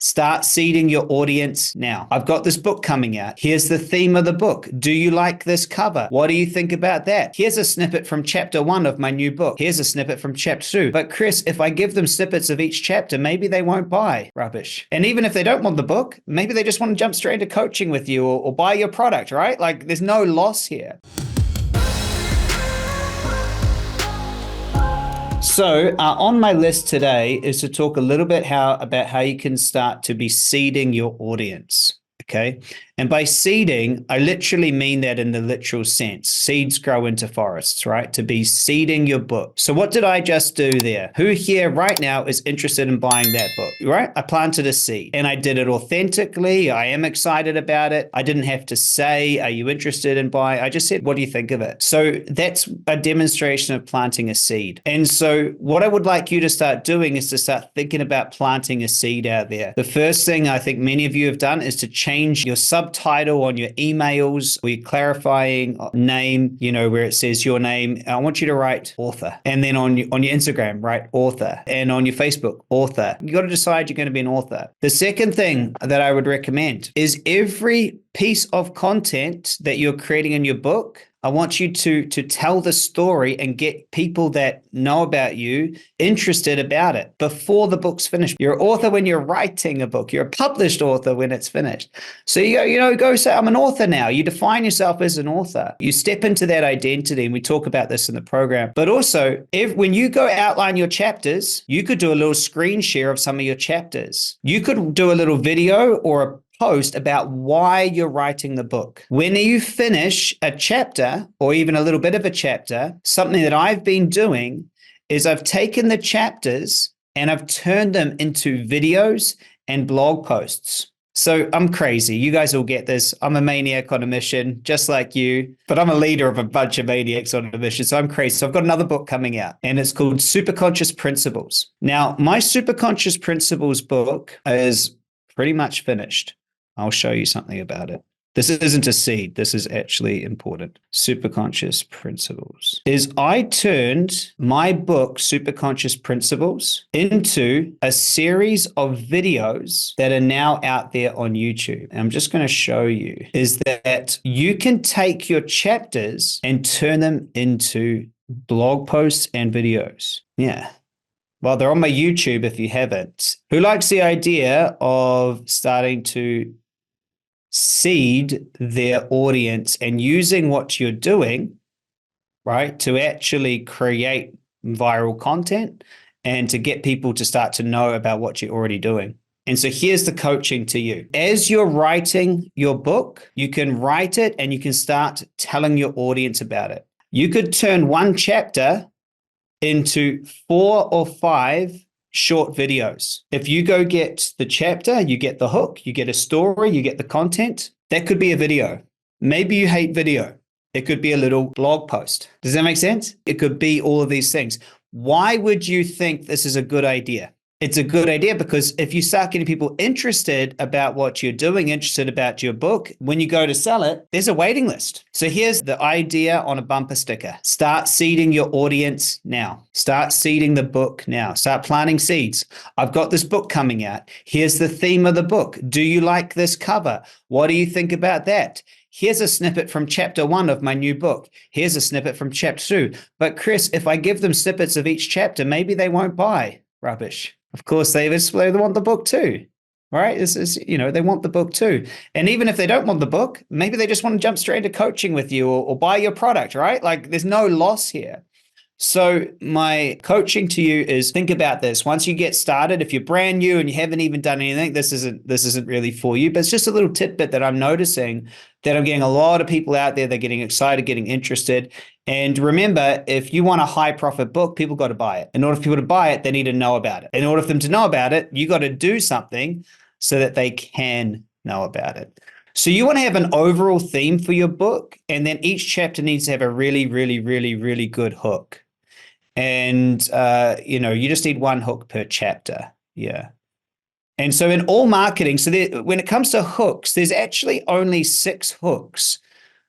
Start seeding your audience now. I've got this book coming out. Here's the theme of the book. Do you like this cover? What do you think about that? Here's a snippet from chapter 1 of my new book. Here's a snippet from chapter 2. But Chris, if I give them snippets of each chapter, maybe they won't buy. Rubbish. And even if they don't want the book, maybe they just want to jump straight into coaching with you or buy your product, right? Like there's no loss here. So on my list today is to talk a little bit about how you can start to be seeding your audience. Okay. And by seeding, I literally mean that in the literal sense. Seeds grow into forests, right? To be seeding your book. So what did I just do there? Who here right now is interested in buying that book, right? I planted a seed and I did it authentically. I am excited about it. I didn't have to say, are you interested in buying? I just said, what do you think of it? So that's a demonstration of planting a seed. And so what I would like you to start doing is to start thinking about planting a seed out there. The first thing I think many of you have done is to change your subtitle on your emails or your clarifying name, where it says your name. I want you to write author. And then on your Instagram, write author. And on your Facebook, author. You got to decide you're going to be an author. The second thing that I would recommend is every piece of content that you're creating in your book, I want you to tell the story and get people that know about you interested about it before the book's finished. You're an author when you're writing a book. You're a published author when it's finished. So go say, I'm an author now. You define yourself as an author. You step into that identity, and we talk about this in the program. But also, when you go outline your chapters, you could do a little screen share of some of your chapters. You could do a little video or a post about why you're writing the book. When you finish a chapter or even a little bit of a chapter, something that I've been doing is I've taken the chapters and I've turned them into videos and blog posts. So I'm crazy. You guys will get this. I'm a maniac on a mission, just like you, but I'm a leader of a bunch of maniacs on a mission. So I'm crazy. So I've got another book coming out and it's called Superconscious Principles. Now, my Superconscious Principles book is pretty much finished. I'll show you something about it. This isn't a seed. This is actually important. Superconscious Principles is I turned my book, Superconscious Principles, into a series of videos that are now out there on YouTube. And I'm just going to show you is that you can take your chapters and turn them into blog posts and videos. Yeah. Well, they're on my YouTube if you haven't. Who likes the idea of starting to seed their audience and using what you're doing, right, to actually create viral content and to get people to start to know about what you're already doing? And so here's the coaching to you. As you're writing your book, you can write it and you can start telling your audience about it. You could turn one chapter into 4 or 5 short videos. If you go get the chapter, you get the hook, you get a story, you get the content, that could be a video. Maybe you hate video. It could be a little blog post. Does that make sense? It could be all of these things. Why would you think this is a good idea? It's a good idea because if you start getting people interested about what you're doing, interested about your book, when you go to sell it, there's a waiting list. So here's the idea on a bumper sticker. Start seeding your audience now. Start seeding the book now. Start planting seeds. I've got this book coming out. Here's the theme of the book. Do you like this cover? What do you think about that? Here's a snippet from chapter 1 of my new book. Here's a snippet from chapter 2. But Chris, if I give them snippets of each chapter, maybe they won't buy. Rubbish. Of course, they want the book too, right? This is, they want the book too. And even if they don't want the book, maybe they just want to jump straight into coaching with you or buy your product, right? Like there's no loss here. So my coaching to you is think about this. Once you get started, if you're brand new and you haven't even done anything, this isn't really for you, but it's just a little tidbit that I'm noticing that I'm getting a lot of people out there. They're getting excited, getting interested. And remember, if you want a high profit book, people got to buy it. In order for people to buy it, they need to know about it. In order for them to know about it, you got to do something so that they can know about it. So you want to have an overall theme for your book, and then each chapter needs to have a really, really, really, really good hook. And, you just need one hook per chapter. Yeah. And so in all marketing, when it comes to hooks, there's actually only 6 hooks.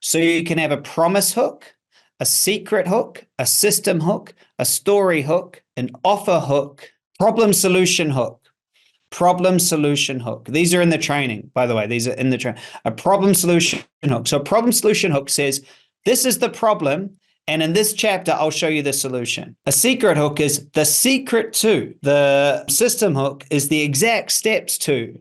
So you can have a promise hook, a secret hook, a system hook, a story hook, an offer hook, problem solution hook. problem solution hook. These are in the training, by the way. These are in the training. A problem solution hook. So a problem solution hook says, this is the problem, and in this chapter, I'll show you the solution. A secret hook is the secret to. The system hook is the exact steps to.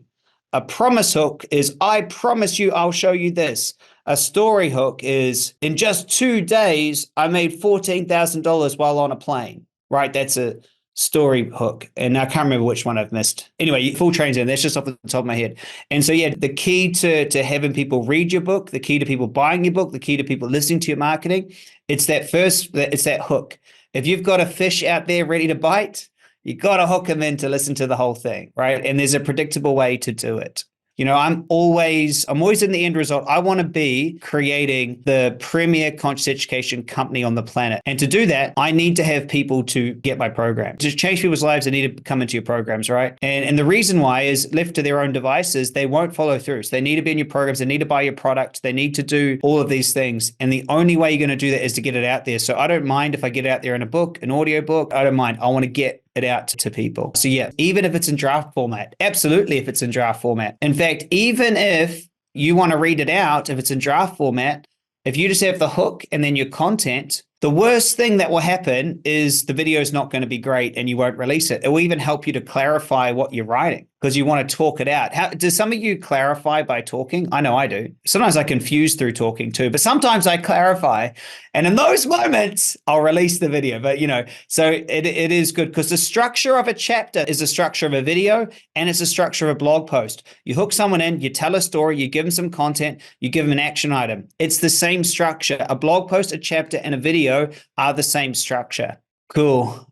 A promise hook is, I promise you, I'll show you this. A story hook is, in just 2 days, I made $14,000 while on a plane, right? That's a story hook. And I can't remember which one I've missed. Anyway, full trains in. That's just off the top of my head. And so, yeah, the key to having people read your book, the key to people buying your book, the key to people listening to your marketing, it's that hook. If you've got a fish out there ready to bite, you got to hook them in to listen to the whole thing, right? And there's a predictable way to do it. You know, I'm always in the end result. I want to be creating the premier conscious education company on the planet. And to do that, I need to have people to get my program. To change people's lives, they need to come into your programs, right? And the reason why is, left to their own devices, they won't follow through. So they need to be in your programs. They need to buy your product. They need to do all of these things. And the only way you're going to do that is to get it out there. So I don't mind if I get it out there in a book, an audio book. I don't mind. I want to get it out to people. So yeah, even if it's in draft format, absolutely if it's in draft format. In fact, even if you want to read it out, if it's in draft format, if you just have the hook and then your content, the worst thing that will happen is the video is not going to be great and you won't release it. It will even help you to clarify what you're writing because you want to talk it out. Does some of you clarify by talking? I know I do. Sometimes I confuse through talking too, but sometimes I clarify. And in those moments, I'll release the video. But, you know, so it is good because the structure of a chapter is the structure of a video and it's the structure of a blog post. You hook someone in, you tell a story, you give them some content, you give them an action item. It's the same structure. A blog post, a chapter, and a video are the same structure. Cool.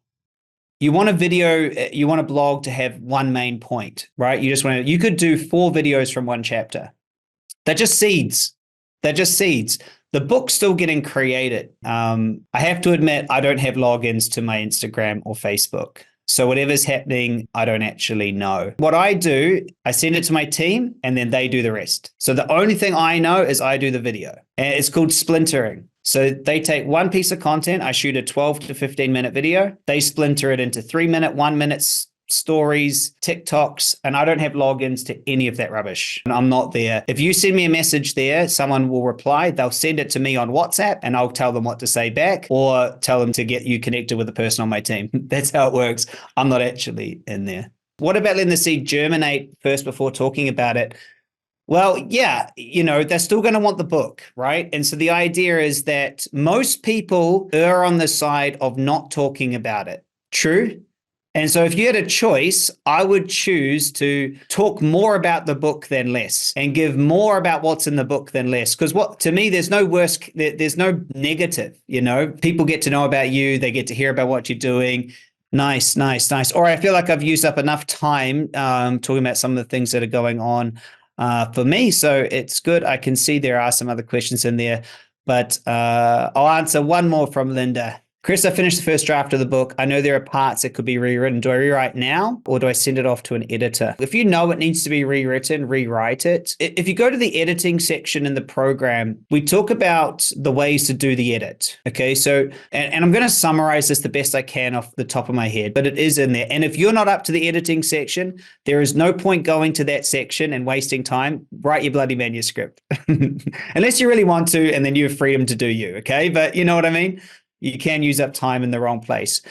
You want a blog to have one main point, right? You could do 4 videos from one chapter. They're just seeds. The book's still getting created. I have to admit, I don't have logins to my Instagram or Facebook. So whatever's happening, I don't actually know. What I do, I send it to my team and then they do the rest. So the only thing I know is I do the video. And it's called splintering. So they take one piece of content, I shoot a 12 to 15 minute video. They splinter it into 3-minute, 1-minute stories, TikToks, and I don't have logins to any of that rubbish. And I'm not there. If you send me a message there, someone will reply. They'll send it to me on WhatsApp and I'll tell them what to say back or tell them to get you connected with the person on my team. That's how it works. I'm not actually in there. What about letting the seed germinate first before talking about it? Well, yeah, you know, they're still going to want the book, right? And so the idea is that most people err on the side of not talking about it. True? And so if you had a choice, I would choose to talk more about the book than less and give more about what's in the book than less. Because to me, there's no negative, you know, people get to know about you. They get to hear about what you're doing. Nice. Or I feel like I've used up enough time talking about some of the things that are going on for me. So it's good. I can see there are some other questions in there, but I'll answer one more from Linda. Chris, I finished the first draft of the book. I know there are parts that could be rewritten. Do I rewrite now or do I send it off to an editor? If you know it needs to be rewritten, rewrite it. If you go to the editing section in the program, we talk about the ways to do the edit. Okay, so, and I'm going to summarize this the best I can off the top of my head, but it is in there. And if you're not up to the editing section, there is no point going to that section and wasting time. Write your bloody manuscript. Unless you really want to, and then you have freedom to do you, okay? But you know what I mean? You can use up time in the wrong place.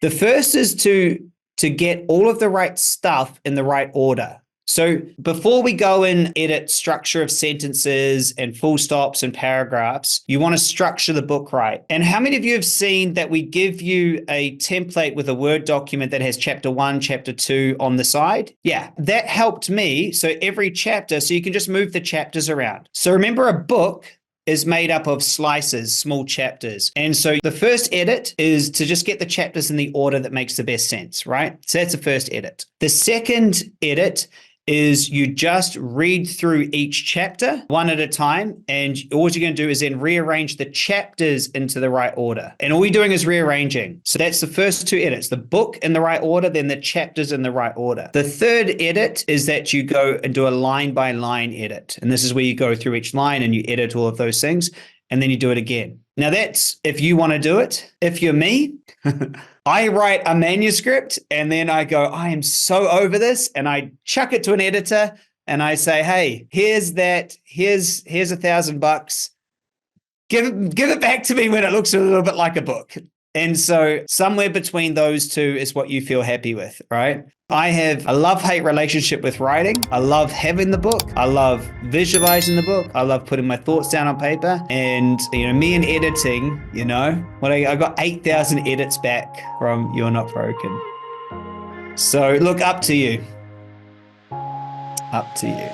The first is to get all of the right stuff in the right order. So before we go and edit structure of sentences and full stops and paragraphs, you want to structure the book right. And how many of you have seen that we give you a template with a Word document that has chapter 1, chapter 2 on the side? Yeah, that helped me. So every chapter, so you can just move the chapters around. So remember, a book is made up of slices, small chapters. And so the first edit is to just get the chapters in the order that makes the best sense, right? So that's the first edit. The second edit is you just read through each chapter one at a time. And all you're going to do is then rearrange the chapters into the right order. And all you're doing is rearranging. So that's the first 2 edits, the book in the right order, then the chapters in the right order. The third edit is that you go and do a line by line edit. And this is where you go through each line and you edit all of those things. And then you do it again. Now that's if you want to do it. If you're me, I write a manuscript and then I go, I am so over this, and I chuck it to an editor and I say, hey, here's $1,000. Give it back to me when it looks a little bit like a book. And so somewhere between those two is what you feel happy with, right? I have a love-hate relationship with writing. I love having the book. I love visualizing the book. I love putting my thoughts down on paper. And, me and editing, when I got 8,000 edits back from You're Not Broken. So look, up to you. Up to you.